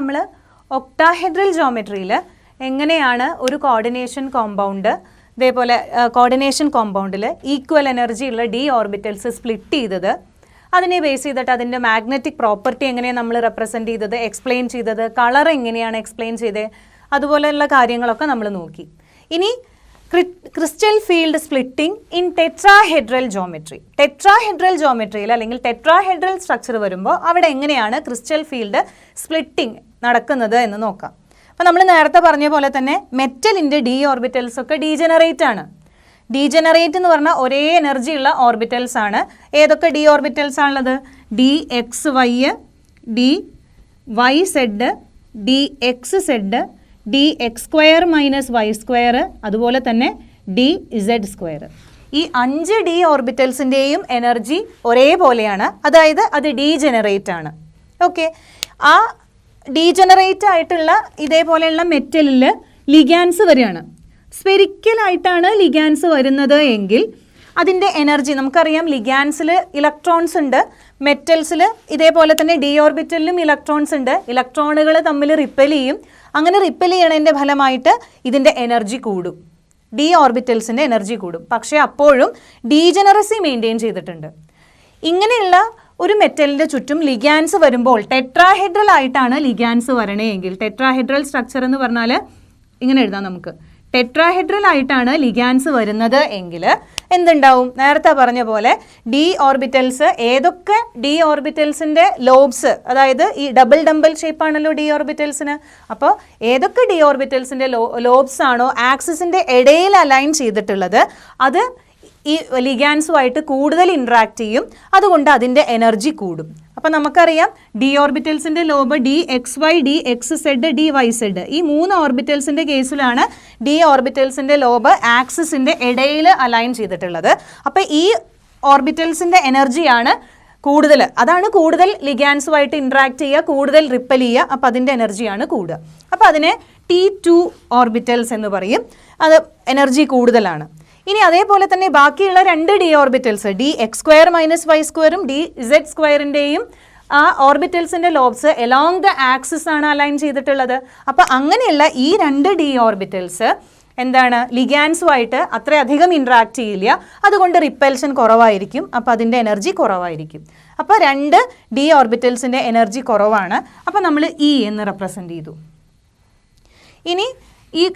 നമ്മൾ ഒക്ടാഹെഡ്രൽ ജോമെട്രിയിൽ എങ്ങനെയാണ് ഒരു കോർഡിനേഷൻ കോമ്പൗണ്ട് ഇതേപോലെ കോർഡിനേഷൻ കോമ്പൗണ്ടിൽ ഈക്വൽ എനർജി ഉള്ള ഡി ഓർബിറ്റൽസ് സ്പ്ലിറ്റ് ചെയ്തത്, അതിനെ ബേസ് ചെയ്തിട്ട് അതിൻ്റെ മാഗ്നറ്റിക് പ്രോപ്പർട്ടി എങ്ങനെയാണ് നമ്മൾ റെപ്രസെൻറ്റ് ചെയ്തത്, എക്സ്പ്ലെയിൻ ചെയ്തത്, കളർ എങ്ങനെയാണ് എക്സ്പ്ലെയിൻ ചെയ്തത്, അതുപോലെയുള്ള കാര്യങ്ങളൊക്കെ നമ്മൾ നോക്കി. ഇനി crystal field splitting in tetrahedral geometry. Tetrahedral ജോമെട്രിയിൽ അല്ലെങ്കിൽ ടെട്രാഹെഡ്രൽ സ്ട്രക്ചർ വരുമ്പോൾ അവിടെ എങ്ങനെയാണ് ക്രിസ്റ്റൽ ഫീൽഡ് സ്പ്ലിറ്റിംഗ് നടക്കുന്നത് എന്ന് നോക്കാം. അപ്പോൾ നമ്മൾ നേരത്തെ പറഞ്ഞ പോലെ തന്നെ മെറ്റലിൻ്റെ ഡി ഓർബിറ്റൽസ് ഒക്കെ ഡീജനറേറ്റ് ആണ്. ഡീജനറേറ്റ് എന്ന് പറഞ്ഞാൽ ഒരേ എനർജി ഉള്ള ഓർബിറ്റൽസ് ആണ്. ഏതൊക്കെ ഡി ഓർബിറ്റൽസ് ആണുള്ളത്? D x y, d y z, d x z, d x square minus y square, അതുപോലെ തന്നെ ഡി ഇസഡ് സ്ക്വയർ. ഈ 5 ഡി ഓർബിറ്റൽസിൻ്റെയും എനർജി ഒരേപോലെയാണ്, അതായത് അത് ഡീജനറേറ്റ് ആണ്. ഓക്കെ, ആ ഡീജനറേറ്റ് ആയിട്ടുള്ള ഇതേപോലെയുള്ള മെറ്റലിൽ ലിഗാൻസ് വരികയാണ്. സ്പെരിക്കലായിട്ടാണ് ലിഗാൻസ് വരുന്നത് എങ്കിൽ അതിൻ്റെ എനർജി നമുക്കറിയാം. ലിഗാൻസിൽ ഇലക്ട്രോൺസ് ഉണ്ട്, മെറ്റൽസിൽ ഇതേപോലെ തന്നെ ഡി ഓർബിറ്റലിലും ഇലക്ട്രോൺസ് ഉണ്ട്. ഇലക്ട്രോണുകൾ തമ്മിൽ റിപ്പൽ ചെയ്യും. അങ്ങനെ റിപ്പൽ ചെയ്യണതിൻ്റെ ഫലമായിട്ട് ഇതിൻ്റെ എനർജി കൂടും, ഡി ഓർബിറ്റൽസിൻ്റെ എനർജി കൂടും. പക്ഷേ അപ്പോഴും ഡീജനറസി മെയിൻറ്റെയിൻ ചെയ്തിട്ടുണ്ട്. ഇങ്ങനെയുള്ള ഒരു മെറ്റലിൻ്റെ ചുറ്റും ലിഗാൻസ് വരുമ്പോൾ ടെട്രാഹെഡ്രൽ ആയിട്ടാണ് ലിഗാൻസ് വരണേയെങ്കിൽ, ടെട്രാഹെഡ്രൽ സ്ട്രക്ചർ എന്ന് പറഞ്ഞാൽ ഇങ്ങനെ എഴുതാം നമുക്ക്, ടെട്രാഹെഡ്രൽ ആയിട്ടാണ് ലിഗാൻസ് വരുന്നത് എങ്കിൽ എന്തുണ്ടാവും? നേരത്തെ പറഞ്ഞ പോലെ ഡി ഓർബിറ്റൽസ്, ഏതൊക്കെ ഡി ഓർബിറ്റൽസിൻ്റെ ലോബ്സ്, അതായത് ഈ ഡബിൾ ഡംബൽ ഷേപ്പാണല്ലോ ഡി ഓർബിറ്റൽസിന്. അപ്പോൾ ഏതൊക്കെ ഡി ഓർബിറ്റൽസിൻ്റെ ലോബ്സ് ആണോ ആക്സിസിൻ്റെ ഇടയിൽ അലൈൻ ചെയ്തിട്ടുള്ളത് അത് ഈ ലിഗാൻസുമായിട്ട് കൂടുതൽ ഇൻട്രാക്ട് ചെയ്യും. അതുകൊണ്ട് അതിൻ്റെ എനർജി കൂടും. അപ്പോൾ നമുക്കറിയാം ഡി ഓർബിറ്റൽസിൻ്റെ lobe d x y, d x z, d y z. ഈ 3 ഓർബിറ്റൽസിൻ്റെ കേസിലാണ് ഡി ഓർബിറ്റൽസിൻ്റെ ലോബ് ആക്സിസിൻ്റെ ഇടയിൽ അലൈൻ ചെയ്തിട്ടുള്ളത്. അപ്പോൾ ഈ ഓർബിറ്റൽസിൻ്റെ എനർജിയാണ് കൂടുതൽ, അതാണ് കൂടുതൽ ലിഗാൻസുമായിട്ട് ഇൻട്രാക്ട് ചെയ്യുക, കൂടുതൽ റിപ്പൽ ചെയ്യുക. അപ്പോൾ അതിൻ്റെ എനർജിയാണ് കൂടുക. അപ്പോൾ അതിനെ T2 ഓർബിറ്റൽസ് എന്ന് പറയും. അത് എനർജി കൂടുതലാണ്. ഇനി അതേപോലെ തന്നെ ബാക്കിയുള്ള 2 d orbitals, d x square minus y സ്ക്വയറും ഡി ഇസഡ് സ്ക്വയറിൻ്റെയും ആ ഓർബിറ്റൽസിൻ്റെ ലോബ്സ് എലോങ് ദ ആക്സിസ് ആണ് അലൈൻ ചെയ്തിട്ടുള്ളത്. അപ്പോൾ അങ്ങനെയുള്ള ഈ 2 ഡി ഓർബിറ്റൽസ് എന്താണ്, ലിഗാൻസുമായിട്ട് അത്രയധികം ഇൻട്രാക്ട് ചെയ്യില്ല. അതുകൊണ്ട് റിപ്പൽഷൻ കുറവായിരിക്കും. അപ്പോൾ അതിൻ്റെ എനർജി കുറവായിരിക്കും. അപ്പോൾ 2 ഡി ഓർബിറ്റൽസിൻ്റെ എനർജി കുറവാണ്. അപ്പോൾ നമ്മൾ ഇ എന്ന് റെപ്രസെൻ്റ് ചെയ്തു. ഇനി ഈ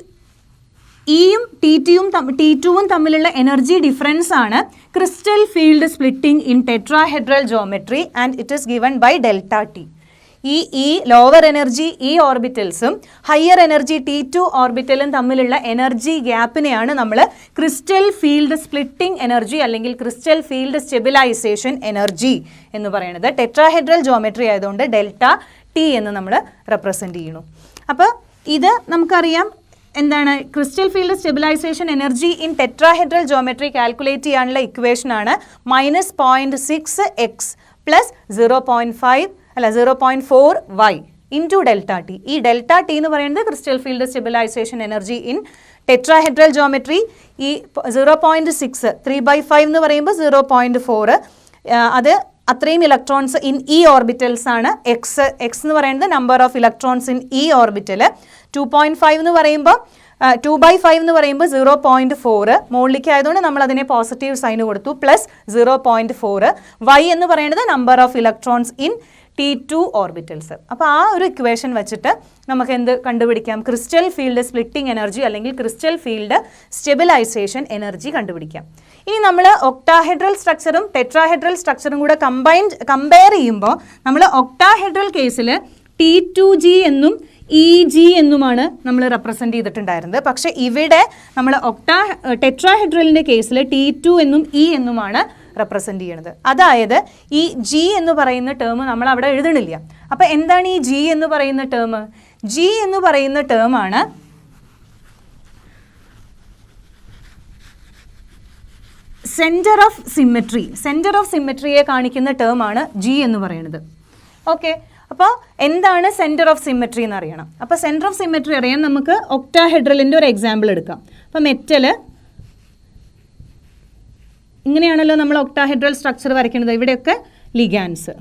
ഇയും T2ഉം തമ്മിലുള്ള എനർജി ഡിഫറൻസ് ആണ് crystal field splitting in tetrahedral geometry and it is given by delta T. ഈ ലോവർ എനർജി ഇ ഓർബിറ്റൽസും ഹയർ എനർജി T2 ഓർബിറ്റലും തമ്മിലുള്ള എനർജി ഗ്യാപ്പിനെയാണ് നമ്മൾ ക്രിസ്റ്റൽ ഫീൽഡ് സ്പ്ലിറ്റിംഗ് എനർജി അല്ലെങ്കിൽ ക്രിസ്റ്റൽ ഫീൽഡ് സ്റ്റെബിലൈസേഷൻ എനർജി എന്ന് പറയുന്നത്. ടെട്രാഹെഡ്രൽ ജോമെട്രി ആയതുകൊണ്ട് ഡെൽറ്റ ടി എന്ന് നമ്മൾ റെപ്രസെൻ്റ് ചെയ്യുന്നു. അപ്പോൾ ഇത് നമുക്കറിയാം എന്താണ്, crystal field stabilisation energy in tetrahedral geometry calculate ചെയ്യാനുള്ള ഇക്വേഷനാണ് -0.6x plus 0.4y into delta T. ഈ ഡെൽറ്റ ടി എന്ന് പറയുന്നത് crystal field stabilisation energy in tetrahedral geometry. ഈ 0.6 3/5 എന്ന് പറയുമ്പോൾ 0.4, അത് അത്രയും ഇലക്ട്രോൺസ് ഇൻ ഇ ഓർബിറ്റൽസ് ആണ്. എക്സ് എന്ന് പറയുന്നത് number of electrons in e orbital. 2.5 എന്ന് പറയുമ്പോൾ 2/5 എന്ന് പറയുമ്പോൾ 0.4 മുകളിലേക്ക് ആയതുകൊണ്ട് നമ്മൾ അതിനെ പോസിറ്റീവ് സൈൻ കൊടുത്തു, പ്ലസ് 0.4. വൈ എന്ന് പറയുന്നത് number of electrons in T2 orbitals. അപ്പോൾ ആ ഒരു ഇക്വേഷൻ വെച്ചിട്ട് നമുക്ക് എന്ത് കണ്ടുപിടിക്കാം? ക്രിസ്റ്റൽ ഫീൽഡ് സ്പ്ലിറ്റിംഗ് എനർജി അല്ലെങ്കിൽ ക്രിസ്റ്റൽ ഫീൽഡ് സ്റ്റെബിലൈസേഷൻ എനർജി കണ്ടുപിടിക്കാം. ഇനി നമ്മൾ ഒക്ടാഹെഡ്രൽ സ്ട്രക്ചറും ടെട്രാഹെഡ്രൽ സ്ട്രക്ചറും കൂടെ കമ്പയർ ചെയ്യുമ്പോൾ നമ്മൾ ഒക്ടാഹെഡ്രൽ കേസിൽ T2G എന്നും EG എന്നുമാണ് നമ്മൾ റെപ്രസെൻ്റ് ചെയ്തിട്ടുണ്ടായിരുന്നത്. പക്ഷേ ഇവിടെ നമ്മൾ ടെട്രാഹെഡ്രലിൻ്റെ കേസിൽ T2 എന്നും E എന്നുമാണ് റെപ്രസെൻ്റ് ചെയ്യണത്. അതായത് ഈ G എന്ന് പറയുന്ന ടേം നമ്മൾ അവിടെ എഴുതണില്ല. അപ്പോൾ എന്താണ് ഈ G എന്ന് പറയുന്ന ടേം? G എന്ന് പറയുന്ന ടേമാണ് centre of symmetry. Centre of സിമെട്രിയെ കാണിക്കുന്ന ടേമാണ് G എന്ന് പറയുന്നത്. ഓക്കെ, അപ്പോൾ എന്താണ് സെൻറ്റർ ഓഫ് സിമെട്രി എന്ന് അറിയണം. അപ്പോൾ സെൻറ്റർ ഓഫ് സിമെട്രി അറിയാൻ നമുക്ക് ഒക്ടാഹെഡ്രലിൻ്റെ ഒരു എക്സാമ്പിൾ എടുക്കാം. അപ്പോൾ മെറ്റൽ ഇങ്ങനെയാണല്ലോ നമ്മൾ ഒക്ടാഹെഡ്രൽ സ്ട്രക്ചർ വരയ്ക്കുന്നത്. ഇവിടെയൊക്കെ ലിഗാൻസ്,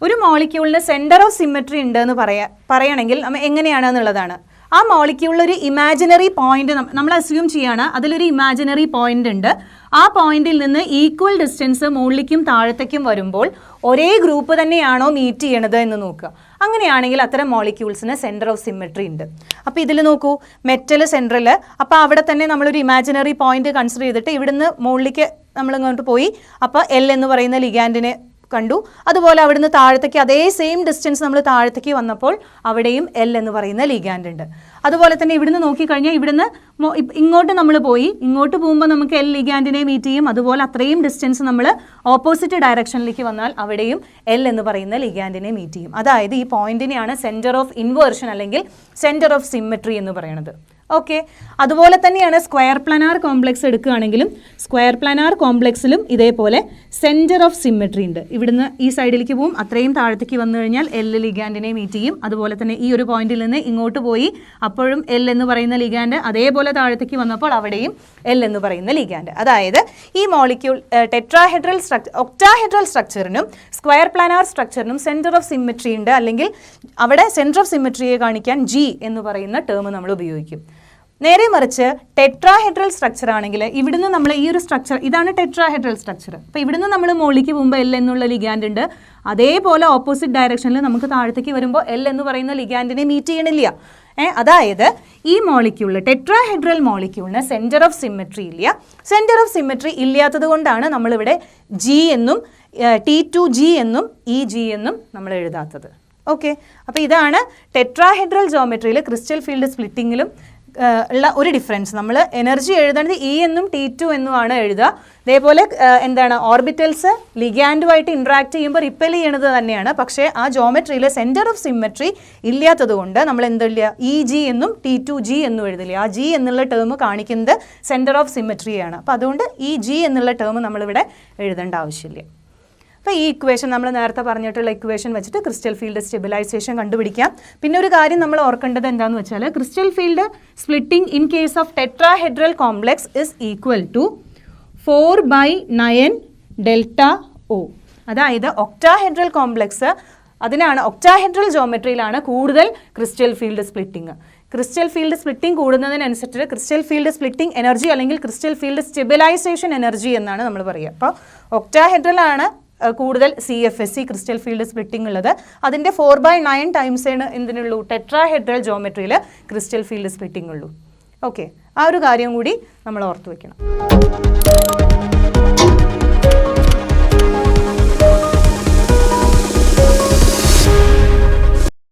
ഒരു മോളിക്യൂളിന് സെൻറ്റർ ഓഫ് സിമെട്രി ഉണ്ട് എന്ന് പറയണമെങ്കിൽ നമ്മൾ എങ്ങനെയാണെന്നുള്ളതാണ്. ആ മോളിക്യൂളിൽ ഒരു ഇമാജിനറി പോയിന്റ് നമ്മൾ അസ്യൂം ചെയ്യാണ്, അതിലൊരു ഇമാജിനറി പോയിന്റ് ഉണ്ട്. ആ പോയിന്റിൽ നിന്ന് ഈക്വൽ ഡിസ്റ്റൻസ് മുകളിലേക്കും താഴത്തേക്കും വരുമ്പോൾ ഒരേ ഗ്രൂപ്പ് തന്നെയാണോ മീറ്റ് ചെയ്യണത് എന്ന് നോക്കുക. അങ്ങനെയാണെങ്കിൽ അത്തരം മോളിക്യൂൾസിന് സെൻറ്റർ ഓഫ് സിമെട്രി ഉണ്ട്. അപ്പോൾ ഇതിൽ നോക്കൂ, മെറ്റൽ സെൻറ്ററിൽ, അപ്പോൾ അവിടെ തന്നെ നമ്മളൊരു ഇമാജിനറി പോയിന്റ് കൺസിഡർ ചെയ്തിട്ട് ഇവിടുന്ന് മുകളിലേക്ക് നമ്മൾ ഇങ്ങോട്ട് പോയി, അപ്പോൾ എൽ എന്ന് പറയുന്ന ലിഗാൻഡിനെ കണ്ടു. അതുപോലെ അവിടുന്ന് താഴത്തേക്ക് അതേ സെയിം ഡിസ്റ്റൻസ് നമ്മൾ താഴത്തേക്ക് വന്നപ്പോൾ അവിടെയും എൽ എന്ന് പറയുന്ന ലിഗാൻഡ് ഉണ്ട്. അതുപോലെ തന്നെ ഇവിടുന്ന് നോക്കിക്കഴിഞ്ഞാൽ ഇവിടുന്ന് ഇങ്ങോട്ട് നമ്മൾ പോയി, ഇങ്ങോട്ട് പോകുമ്പോൾ നമുക്ക് എൽ ലിഗാൻഡിനെ മീറ്റ് ചെയ്യും. അതുപോലെ അത്രയും ഡിസ്റ്റൻസ് നമ്മൾ ഓപ്പോസിറ്റ് ഡയറക്ഷനിലേക്ക് വന്നാൽ അവിടെയും എൽ എന്ന് പറയുന്ന ലിഗാൻഡിനെ മീറ്റ് ചെയ്യും. അതായത് ഈ പോയിന്റിനെയാണ് സെൻറ്റർ ഓഫ് ഇൻവേർഷൻ അല്ലെങ്കിൽ സെൻറ്റർ ഓഫ് സിമെട്രി എന്ന് പറയുന്നത്. ഓക്കെ, അതുപോലെ തന്നെയാണ് സ്ക്വയർ പ്ലാനാർ കോംപ്ലക്സ് എടുക്കുകയാണെങ്കിലും സ്ക്വയർ പ്ലാനാർ കോംപ്ലക്സിലും ഇതേപോലെ സെൻറ്റർ ഓഫ് സിമെട്രി ഉണ്ട്. ഇവിടുന്ന് ഈ സൈഡിലേക്ക് പോവും, അത്രയും താഴത്തേക്ക് വന്നു കഴിഞ്ഞാൽ എൽ ലിഗാൻഡിനെ മീറ്റ് ചെയ്യും. അതുപോലെ തന്നെ ഈ ഒരു പോയിന്റിൽ നിന്ന് ഇങ്ങോട്ട് പോയി, അപ്പോഴും എൽ എന്ന് പറയുന്ന ലിഗാൻഡ്, അതേപോലെ താഴത്തേക്ക് വന്നപ്പോൾ അവിടെയും എൽ എന്ന് പറയുന്ന ലിഗാൻഡ്. അതായത് ഈ മോളിക്യൂൾ ടെട്രാഹെഡ്രൽ ഒക്ടാഹെഡ്രൽ സ്ട്രക്ചറിനും സ്ക്വയർ പ്ലാനാർ സ്ട്രക്ചറിനും സെൻറ്റർ ഓഫ് സിമെട്രി ഉണ്ട്. അല്ലെങ്കിൽ അവിടെ സെൻറ്റർ ഓഫ് സിമെട്രിയെ കാണിക്കാൻ ജി എന്ന് പറയുന്ന ടേം നമ്മൾ ഉപയോഗിക്കും. നേരെ മറിച്ച് ടെട്രാഹെഡ്രൽ സ്ട്രക്ചർ ആണെങ്കിൽ ഇവിടുന്ന് നമ്മൾ ഈ ഒരു സ്ട്രക്ചർ, ഇതാണ് ടെട്രാഹെഡ്രൽ സ്ട്രക്ചർ. അപ്പോൾ ഇവിടുന്ന് നമ്മൾ മുകളിലേക്ക് പോകുമ്പോൾ എൽ എന്നുള്ള ലിഗാൻഡ് ഉണ്ട്. അതേപോലെ ഓപ്പോസിറ്റ് ഡയറക്ഷനിൽ നമുക്ക് താഴത്തേക്ക് വരുമ്പോൾ എൽ എന്ന് പറയുന്ന ലിഗാൻഡിനെ മീറ്റ് ചെയ്യണില്ല. അതായത് ഈ മോളിക്യൂളിൽ ടെട്രാഹെഡ്രൽ മോളിക്യൂളിന് സെൻറ്റർ ഓഫ് സിമെട്രി ഇല്ല. സെൻറ്റർ ഓഫ് സിമെട്രി ഇല്ലാത്തത് കൊണ്ടാണ് നമ്മളിവിടെ ജി എന്നും T2G എന്നും EG എന്നും നമ്മൾ എഴുതാത്തത്. ഓക്കെ, അപ്പോൾ ഇതാണ് ടെട്രാഹെഡ്രൽ ജോമെട്രിയിൽ ക്രിസ്റ്റൽ ഫീൽഡ് സ്പ്ലിറ്റിങ്ങിലും ഉള്ള ഒരു ഡിഫറൻസ്. നമ്മൾ എനർജി എഴുതേണ്ടത് E എന്നും T2 എന്നുമാണ് എഴുതുക. അതേപോലെ എന്താണ്, ഓർബിറ്റൽസ് ലിഗാൻഡുമായിട്ട് ഇൻട്രാക്ട് ചെയ്യുമ്പോൾ റിപ്പൽ ചെയ്യണത് തന്നെയാണ്. പക്ഷേ ആ ജോമെട്രിയിൽ സെൻറ്റർ ഓഫ് സിമെട്രി ഇല്ലാത്തത് കൊണ്ട് നമ്മൾ എന്തില്ല, EG എന്നും T2G എന്നും എഴുതില്ല. ആ G എന്നുള്ള ടേം കാണിക്കുന്നത് സെൻറ്റർ ഓഫ് സിമെട്രിയാണ്. അപ്പോൾ അതുകൊണ്ട് ഈ G എന്നുള്ള ടേം നമ്മളിവിടെ എഴുതേണ്ട ആവശ്യമില്ല. അപ്പോൾ ഈ ഇക്വേഷൻ നമ്മൾ നേരത്തെ പറഞ്ഞിട്ടുള്ള ഇക്വേഷൻ വെച്ചിട്ട് ക്രിസ്റ്റൽ ഫീൽഡ് സ്റ്റെബിലൈസേഷൻ കണ്ടുപിടിക്കാം. പിന്നെ ഒരു കാര്യം നമ്മൾ ഓർക്കേണ്ടത് എന്താണെന്ന് വെച്ചാൽ crystal field splitting in case of tetrahedral complex is equal to 4/9 delta O. അതായത് ഒക്ടാഹെഡ്രൽ കോംപ്ലക്സ്, അതിനാണ് ഒക്ടാഹെഡ്രൽ ജോമെട്രിയിലാണ് കൂടുതൽ crystal field splitting. Crystal field splitting കൂടുന്നതിനനുസരിച്ച് ക്രിസ്റ്റൽ ഫീൽഡ് സ്പ്ലിറ്റിംഗ് എനർജി അല്ലെങ്കിൽ ക്രിസ്റ്റൽ ഫീൽഡ് സ്റ്റെബിലൈസേഷൻ എനർജി എന്നാണ് നമ്മൾ പറയുക. അപ്പോൾ ഒക്ടാഹെഡ്രൽ ആണ് കൂടുതൽ CFSE ക്രിസ്റ്റൽ ഫീൽഡ് സ്പ്ലിറ്റിംഗ് ഉള്ളത്. അതിൻ്റെ 4/9 ടൈംസാണ് എന്തിനുള്ളൂ, ടെട്രാഹെഡ്രൽ ജോമെട്രിയിൽ ക്രിസ്റ്റൽ ഫീൽഡ് സ്പ്ലിറ്റിംഗ് ഉള്ളൂ. ഓക്കെ, ആ ഒരു കാര്യം കൂടി നമ്മൾ ഓർത്തു വയ്ക്കണം.